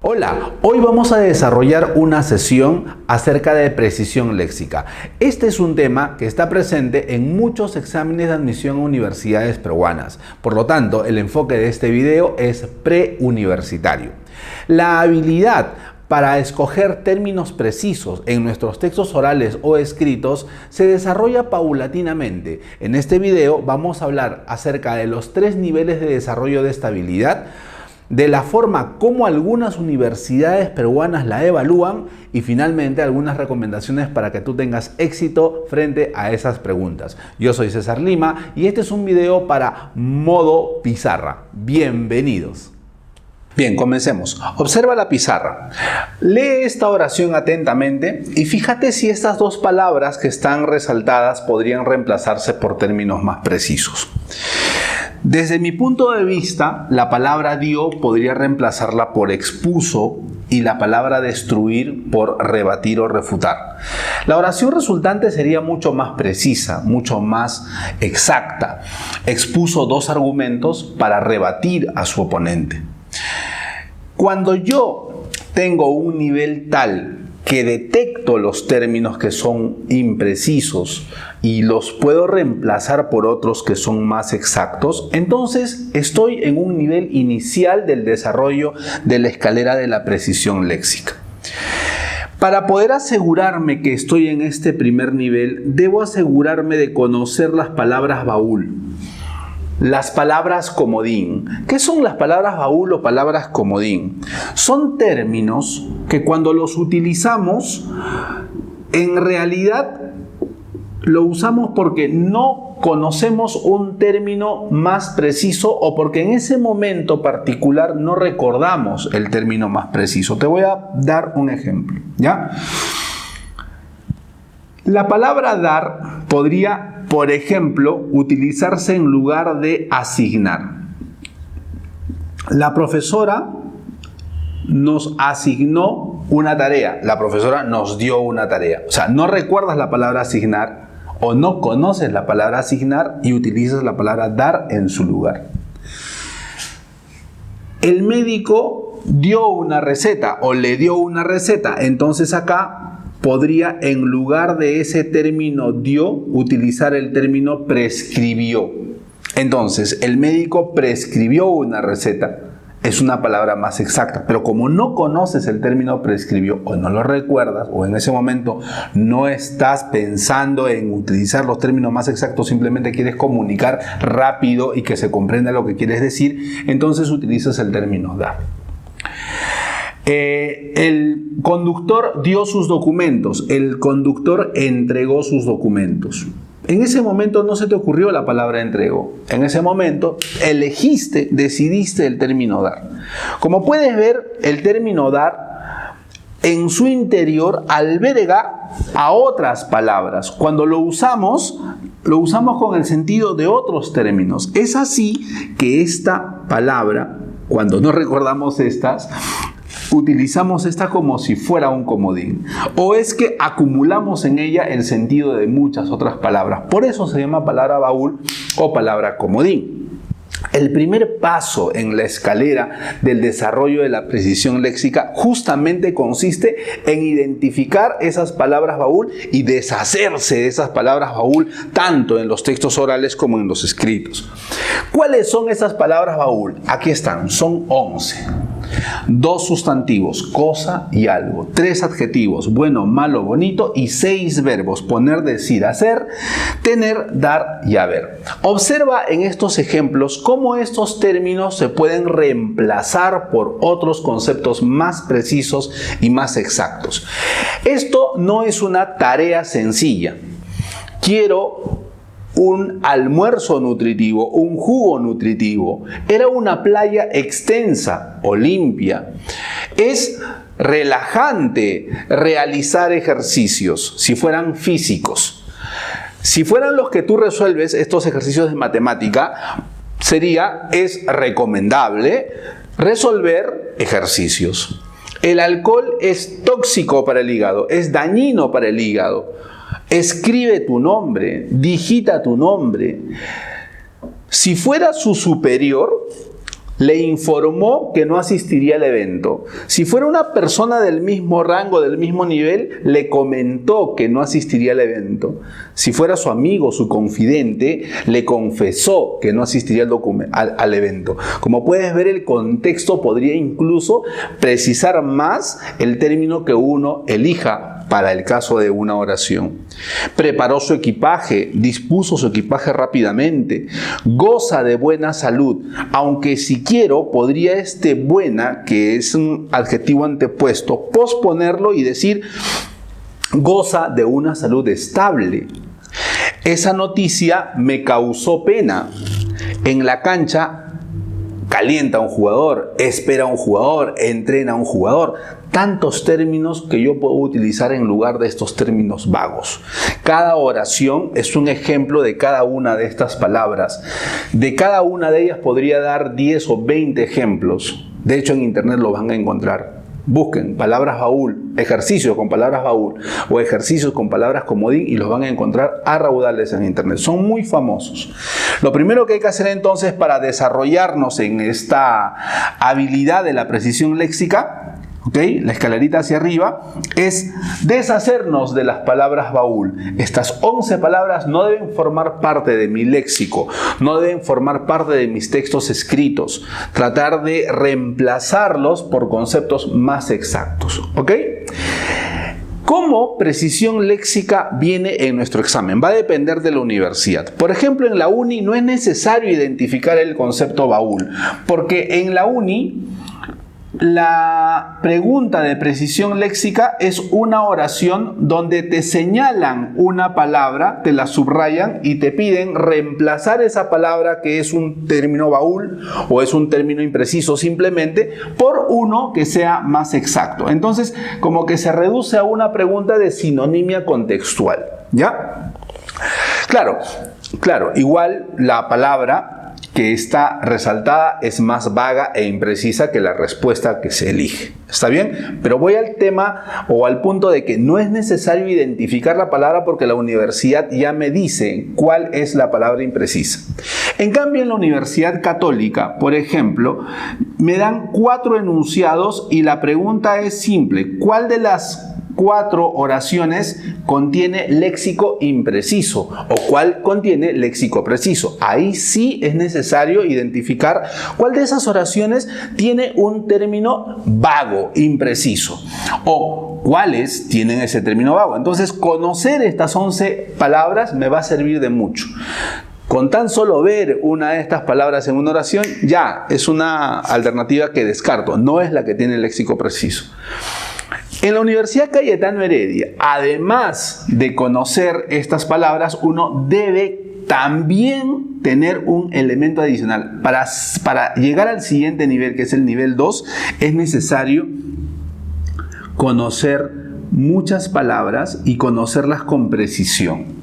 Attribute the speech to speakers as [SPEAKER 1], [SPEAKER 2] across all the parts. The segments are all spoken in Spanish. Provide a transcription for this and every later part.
[SPEAKER 1] Hola, hoy vamos a desarrollar una sesión acerca de precisión léxica. Este es un tema que está presente en muchos exámenes de admisión a universidades peruanas. Por lo tanto, el enfoque de este video es preuniversitario. La habilidad para escoger términos precisos en nuestros textos orales o escritos se desarrolla paulatinamente. En este video vamos a hablar acerca de los 3 niveles de desarrollo de esta habilidad, de la forma como algunas universidades peruanas la evalúan y finalmente algunas recomendaciones para que tú tengas éxito frente a esas preguntas. Yo soy César Lima y este es un video para modo pizarra. Bienvenidos. Bien, comencemos. Observa la pizarra. Lee esta oración atentamente y fíjate si estas 2 palabras que están resaltadas podrían reemplazarse por términos más precisos. Desde mi punto de vista, la palabra dio podría reemplazarla por expuso y la palabra destruir por rebatir o refutar. La oración resultante sería mucho más precisa, mucho más exacta. Expuso 2 argumentos para rebatir a su oponente. Cuando yo tengo un nivel tal que detecto los términos que son imprecisos y los puedo reemplazar por otros que son más exactos, entonces estoy en un nivel inicial del desarrollo de la escalera de la precisión léxica. Para poder asegurarme que estoy en este primer nivel, debo asegurarme de conocer las palabras baúl. Las palabras comodín. ¿Qué son las palabras baúl o palabras comodín? Son términos que cuando los utilizamos, en realidad lo usamos porque no conocemos un término más preciso o porque en ese momento particular no recordamos el término más preciso. Te voy a dar un ejemplo, ¿ya? La palabra dar podría, por ejemplo, utilizarse en lugar de asignar. La profesora nos asignó una tarea. La profesora nos dio una tarea. O sea, no recuerdas la palabra asignar o no conoces la palabra asignar y utilizas la palabra dar en su lugar. El médico dio una receta o le dio una receta. Entonces acá podría, en lugar de ese término dio, utilizar el término prescribió. Entonces, el médico prescribió una receta. Es una palabra más exacta, pero como no conoces el término prescribió o no lo recuerdas o en ese momento no estás pensando en utilizar los términos más exactos, simplemente quieres comunicar rápido y que se comprenda lo que quieres decir, entonces utilizas el término dar. El conductor dio sus documentos, el conductor entregó sus documentos. En ese momento no se te ocurrió la palabra entregó. En ese momento elegiste, decidiste el término dar. Como puedes ver, el término dar en su interior alberga a otras palabras. Cuando lo usamos con el sentido de otros términos. Es así que esta palabra, cuando no recordamos estas, utilizamos esta como si fuera un comodín. O es que acumulamos en ella el sentido de muchas otras palabras. Por eso se llama palabra baúl o palabra comodín. El primer paso en la escalera del desarrollo de la precisión léxica justamente consiste en identificar esas palabras baúl y deshacerse de esas palabras baúl tanto en los textos orales como en los escritos. ¿Cuáles son esas palabras baúl? Aquí están, son 11. 2 sustantivos, cosa y algo. 3 adjetivos, bueno, malo, bonito. Y 6 verbos, poner, decir, hacer, tener, dar y haber. Observa en estos ejemplos cómo estos términos se pueden reemplazar por otros conceptos más precisos y más exactos. Esto no es una tarea sencilla. Quiero un almuerzo nutritivo, un jugo nutritivo. Era una playa extensa o limpia. Es relajante realizar ejercicios si fueran físicos. Si fueran los que tú resuelves, estos ejercicios de matemática, es recomendable resolver ejercicios. El alcohol es tóxico para el hígado, es dañino para el hígado. Escribe tu nombre, digita tu nombre. Si fuera su superior, Le informó que no asistiría al evento. Si fuera una persona del mismo rango, del mismo nivel, le comentó que no asistiría al evento. Si fuera su amigo, su confidente, le confesó que no asistiría al evento. Como puedes ver, el contexto podría incluso precisar más el término que uno elija para el caso de una oración. Preparó su equipaje, dispuso su equipaje rápidamente, goza de buena salud, aunque si quiero podría buena, que es un adjetivo antepuesto, posponerlo y decir goza de una salud estable. Esa noticia me causó pena. En la cancha calienta a un jugador, espera a un jugador, entrena a un jugador. Tantos términos que yo puedo utilizar en lugar de estos términos vagos. Cada oración es un ejemplo de cada una de estas palabras. De cada una de ellas podría dar 10 o 20 ejemplos. De hecho, en internet lo van a encontrar. Busquen palabras baúl, ejercicios con palabras baúl o ejercicios con palabras comodín y los van a encontrar a raudales en internet. Son muy famosos. Lo primero que hay que hacer entonces para desarrollarnos en esta habilidad de la precisión léxica, la escalerita hacia arriba, es deshacernos de las palabras baúl. Estas 11 palabras no deben formar parte de mi léxico, no deben formar parte de mis textos escritos. Tratar de reemplazarlos por conceptos más exactos. ¿Cómo precisión léxica viene en nuestro examen? Va a depender de la universidad. Por ejemplo, en la uni no es necesario identificar el concepto baúl, porque en la uni la pregunta de precisión léxica es una oración donde te señalan una palabra, te la subrayan y te piden reemplazar esa palabra que es un término baúl o es un término impreciso simplemente por uno que sea más exacto. Entonces, como que se reduce a una pregunta de sinonimia contextual, ¿ya? Claro, igual la palabra que está resaltada es más vaga e imprecisa que la respuesta que se elige. ¿Está bien? Pero voy al tema o al punto de que no es necesario identificar la palabra porque la universidad ya me dice cuál es la palabra imprecisa. En cambio, en la Universidad Católica, por ejemplo, me dan 4 enunciados y la pregunta es simple. ¿Cuál de las 4 oraciones contiene léxico impreciso o cuál contiene léxico preciso? Ahí sí es necesario identificar cuál de esas oraciones tiene un término vago, impreciso, o cuáles tienen ese término vago. Entonces, conocer estas 11 palabras me va a servir de mucho. Con tan solo ver una de estas palabras en una oración, ya es una alternativa que descarto, no es la que tiene el léxico preciso. En la Universidad Cayetano Heredia, además de conocer estas palabras, uno debe también tener un elemento adicional. Para llegar al siguiente nivel, que es el nivel 2, es necesario conocer muchas palabras y conocerlas con precisión.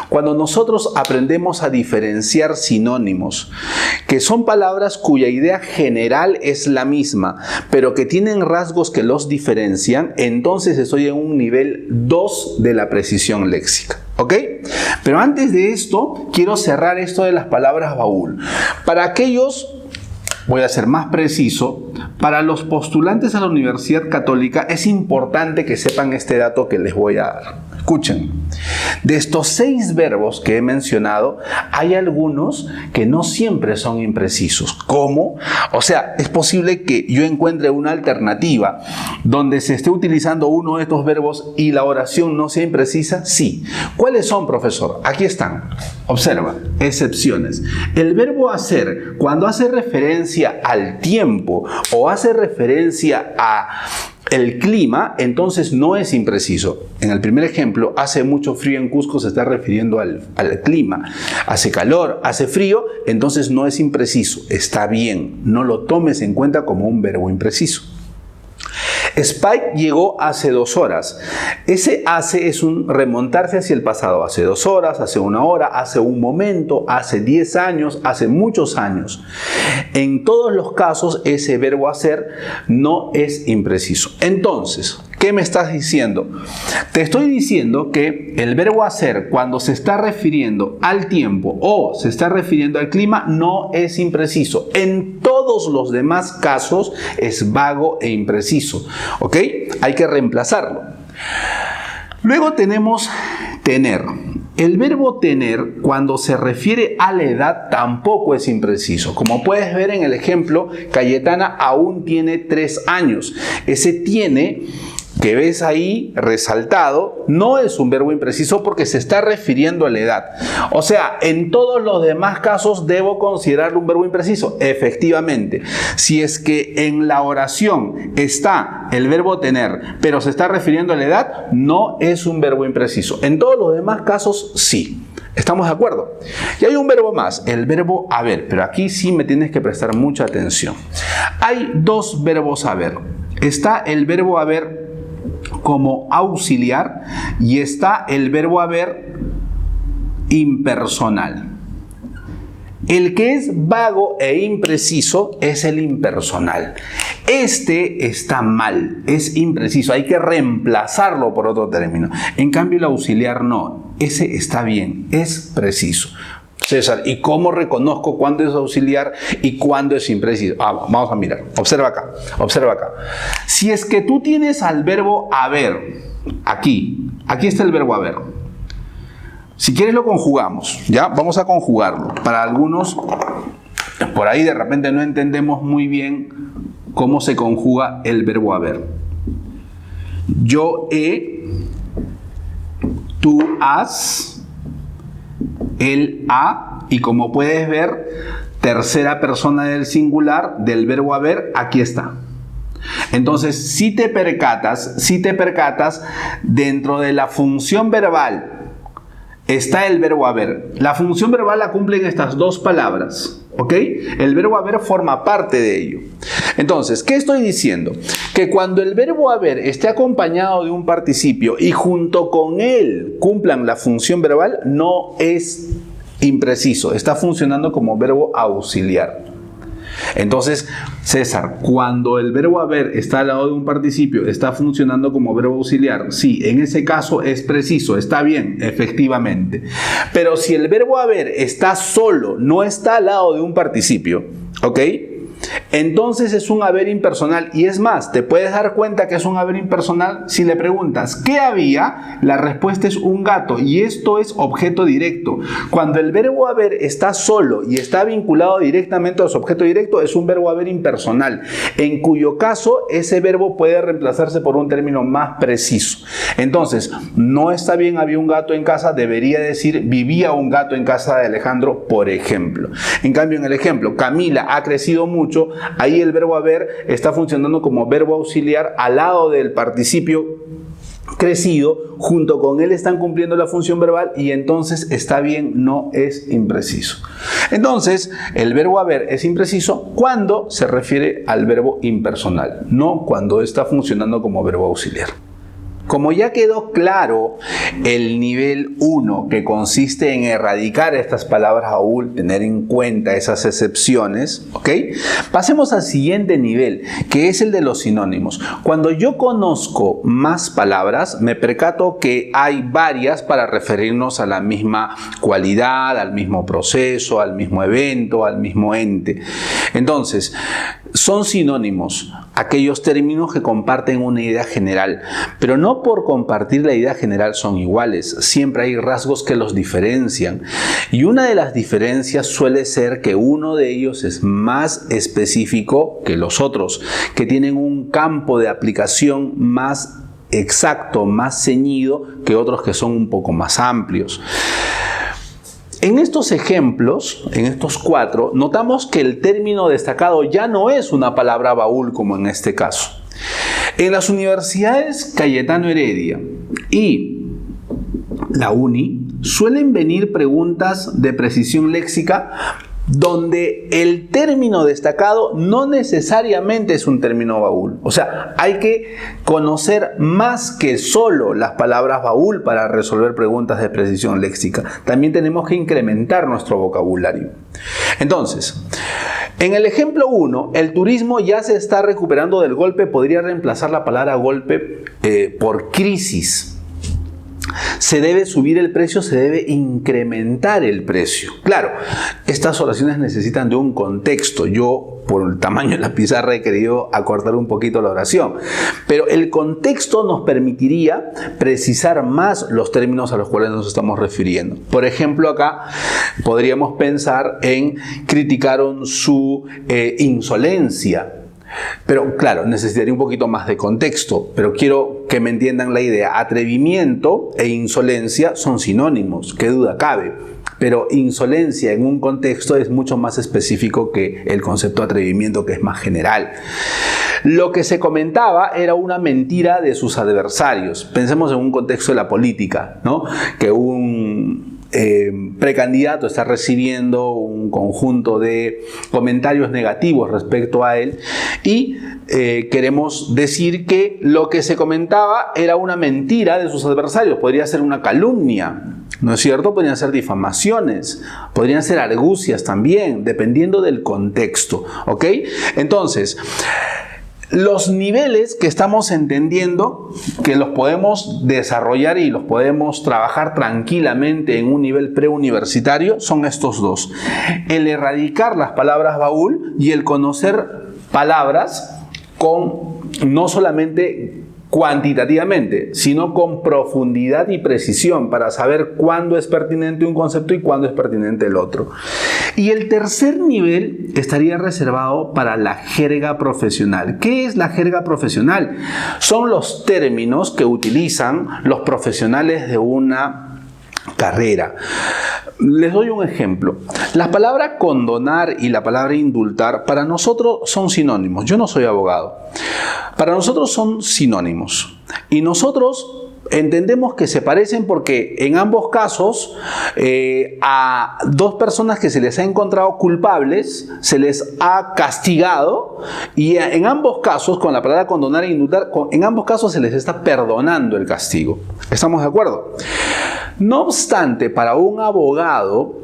[SPEAKER 1] Cuando nosotros aprendemos a diferenciar sinónimos, que son palabras cuya idea general es la misma, pero que tienen rasgos que los diferencian, entonces estoy en un nivel 2 de la precisión léxica. ¿Ok? Pero antes de esto, quiero cerrar esto de las palabras baúl. Para aquellos, voy a ser más preciso, para los postulantes a la Universidad Católica es importante que sepan este dato que les voy a dar. Escuchen, de estos 6 verbos que he mencionado, hay algunos que no siempre son imprecisos. ¿Cómo? O sea, es posible que yo encuentre una alternativa donde se esté utilizando uno de estos verbos y la oración no sea imprecisa. Sí. ¿Cuáles son, profesor? Aquí están. Observa, excepciones. El verbo hacer, cuando hace referencia al tiempo o hace referencia a el clima, entonces no es impreciso. En el primer ejemplo, hace mucho frío en Cusco, se está refiriendo al clima. Hace calor, hace frío, entonces no es impreciso. Está bien, no lo tomes en cuenta como un verbo impreciso. Spike llegó hace 2 horas. Ese hace es un remontarse hacia el pasado. Hace 2 horas, hace 1 hora, hace un momento, hace 10 años, hace muchos años. En todos los casos, ese verbo hacer no es impreciso. Entonces, ¿qué ¿Qué me estás diciendo? Te estoy diciendo que el verbo hacer, cuando se está refiriendo al tiempo o se está refiriendo al clima, no es impreciso. En todos los demás casos es vago e impreciso. ¿Ok? Hay que reemplazarlo. Luego tenemos tener. El verbo tener, cuando se refiere a la edad, tampoco es impreciso. Como puedes ver en el ejemplo, Cayetana aún tiene 3 años. Ese tiene que ves ahí resaltado no es un verbo impreciso porque se está refiriendo a la edad. O sea, en todos los demás casos debo considerarlo un verbo impreciso. Efectivamente, si es que en la oración está el verbo tener, pero se está refiriendo a la edad, no es un verbo impreciso. En todos los demás casos, sí. ¿Estamos de acuerdo? Y hay un verbo más, el verbo haber, pero aquí sí me tienes que prestar mucha atención. Hay 2 verbos haber. Está el verbo haber como auxiliar y está el verbo haber impersonal. El que es vago e impreciso es el impersonal. Este está mal, es impreciso, hay que reemplazarlo por otro término. En cambio el auxiliar no, ese está bien, es preciso. César, ¿y cómo reconozco cuándo es auxiliar y cuándo es impreciso? Vamos a mirar, observa acá. Si es que tú tienes al verbo haber, aquí está el verbo haber. Si quieres lo conjugamos, ¿ya? Vamos a conjugarlo. Para algunos, por ahí de repente no entendemos muy bien cómo se conjuga el verbo haber. Yo he, tú has, él ha, y como puedes ver, tercera persona del singular del verbo haber, aquí está. Entonces, si te percatas, dentro de la función verbal está el verbo haber. La función verbal la cumplen estas 2 palabras, ¿ok? El verbo haber forma parte de ello. Entonces, ¿qué estoy diciendo? Que cuando el verbo haber esté acompañado de un participio y junto con él cumplan la función verbal, no es impreciso, está funcionando como verbo auxiliar. Entonces, César, cuando el verbo haber está al lado de un participio, está funcionando como verbo auxiliar. Sí, en ese caso es preciso, está bien, efectivamente. Pero si el verbo haber está solo, no está al lado de un participio, ¿ok? Entonces es un haber impersonal. Y es más, te puedes dar cuenta que es un haber impersonal si le preguntas ¿qué había? La respuesta es un gato y esto es objeto directo. Cuando el verbo haber está solo y está vinculado directamente a su objeto directo, es un verbo haber impersonal, en cuyo caso ese verbo puede reemplazarse por un término más preciso. Entonces, no está bien había un gato en casa, debería decir vivía un gato en casa de Alejandro, por ejemplo. En cambio, en el ejemplo, Camila ha crecido mucho, ahí el verbo haber está funcionando como verbo auxiliar al lado del participio crecido, junto con él están cumpliendo la función verbal y entonces está bien, no es impreciso. Entonces, el verbo haber es impreciso cuando se refiere al verbo impersonal, no cuando está funcionando como verbo auxiliar. Como ya quedó claro el nivel 1, que consiste en erradicar estas palabras baúl, tener en cuenta esas excepciones, ¿ok? Pasemos al siguiente nivel, que es el de los sinónimos. Cuando yo conozco más palabras, me percato que hay varias para referirnos a la misma cualidad, al mismo proceso, al mismo evento, al mismo ente. Entonces, son sinónimos aquellos términos que comparten una idea general, pero no por compartir la idea general son iguales, siempre hay rasgos que los diferencian y una de las diferencias suele ser que uno de ellos es más específico que los otros, que tienen un campo de aplicación más exacto, más ceñido que otros que son un poco más amplios. En estos ejemplos, en estos 4, notamos que el término destacado ya no es una palabra baúl como en este caso. En las universidades Cayetano Heredia y la UNI suelen venir preguntas de precisión léxica donde el término destacado no necesariamente es un término baúl. O sea, hay que conocer más que solo las palabras baúl para resolver preguntas de precisión léxica. También tenemos que incrementar nuestro vocabulario. Entonces, En el ejemplo 1, el turismo ya se está recuperando del golpe. Podría reemplazar la palabra golpe por crisis. Se debe subir el precio, se debe incrementar el precio. Claro, estas oraciones necesitan de un contexto. Yo, por el tamaño de la pizarra, he querido acortar un poquito la oración. Pero el contexto nos permitiría precisar más los términos a los cuales nos estamos refiriendo. Por ejemplo, acá podríamos pensar en criticaron su insolencia. Pero claro, necesitaría un poquito más de contexto, pero quiero que me entiendan la idea. Atrevimiento e insolencia son sinónimos, qué duda cabe, pero insolencia en un contexto es mucho más específico que el concepto de atrevimiento, que es más general. Lo que se comentaba era una mentira de sus adversarios. Pensemos en un contexto de la política, ¿no? Que un precandidato está recibiendo un conjunto de comentarios negativos respecto a él y queremos decir que lo que se comentaba era una mentira de sus adversarios. Podría ser una calumnia, ¿no es cierto? Podrían ser difamaciones, podrían ser argucias también, dependiendo del contexto, ¿ok? Entonces, los niveles que estamos entendiendo que los podemos desarrollar y los podemos trabajar tranquilamente en un nivel preuniversitario son estos dos: el erradicar las palabras baúl y el conocer palabras con no solamente cuantitativamente, sino con profundidad y precisión para saber cuándo es pertinente un concepto y cuándo es pertinente el otro. Y el tercer nivel estaría reservado para la jerga profesional. ¿Qué es la jerga profesional? Son los términos que utilizan los profesionales de una carrera. Les doy un ejemplo. La palabra condonar y la palabra indultar para nosotros son sinónimos. Yo no soy abogado. Para nosotros son sinónimos. Y nosotros entendemos que se parecen porque en ambos casos a dos personas que se les ha encontrado culpables se les ha castigado, y en ambos casos, con la palabra condonar e indultar, en ambos casos se les está perdonando el castigo. ¿Estamos de acuerdo? No obstante, para un abogado,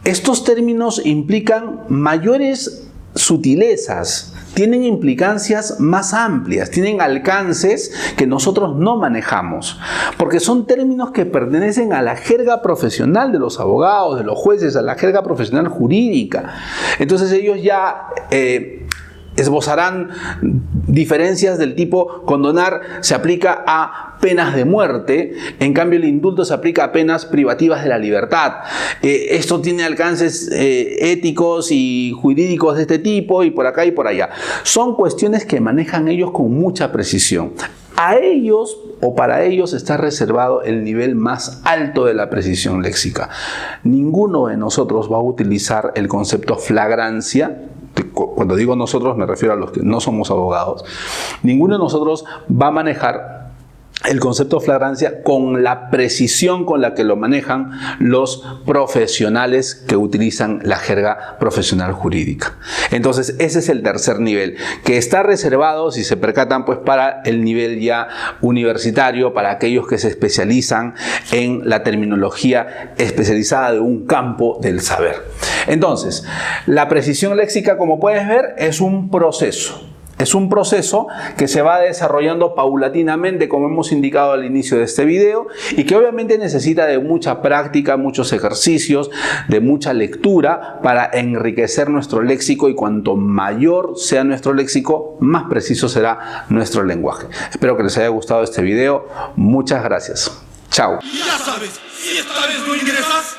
[SPEAKER 1] estos términos implican mayores sutilezas, tienen implicancias más amplias, tienen alcances que nosotros no manejamos, porque son términos que pertenecen a la jerga profesional de los abogados, de los jueces, a la jerga profesional jurídica. Entonces ellos ya esbozarán diferencias del tipo: condonar se aplica a penas de muerte, en cambio el indulto se aplica a penas privativas de la libertad. Esto tiene alcances éticos y jurídicos de este tipo, y por acá y por allá. Son cuestiones que manejan ellos con mucha precisión. A ellos o para ellos está reservado el nivel más alto de la precisión léxica. Ninguno de nosotros va a utilizar el concepto flagrancia. Cuando digo nosotros me refiero a los que no somos abogados. Ninguno de nosotros va a manejar el concepto de flagrancia con la precisión con la que lo manejan los profesionales que utilizan la jerga profesional jurídica. Entonces ese es el tercer nivel, que está reservado, si se percatan, pues para el nivel ya universitario, para aquellos que se especializan en la terminología especializada de un campo del saber. Entonces, la precisión léxica, como puedes ver, es un proceso. Es un proceso que se va desarrollando paulatinamente, como hemos indicado al inicio de este video, y que obviamente necesita de mucha práctica, muchos ejercicios, de mucha lectura para enriquecer nuestro léxico, y cuanto mayor sea nuestro léxico, más preciso será nuestro lenguaje. Espero que les haya gustado este video. Muchas gracias. Chao.
[SPEAKER 2] Ya sabes, si esta vez no ingresas,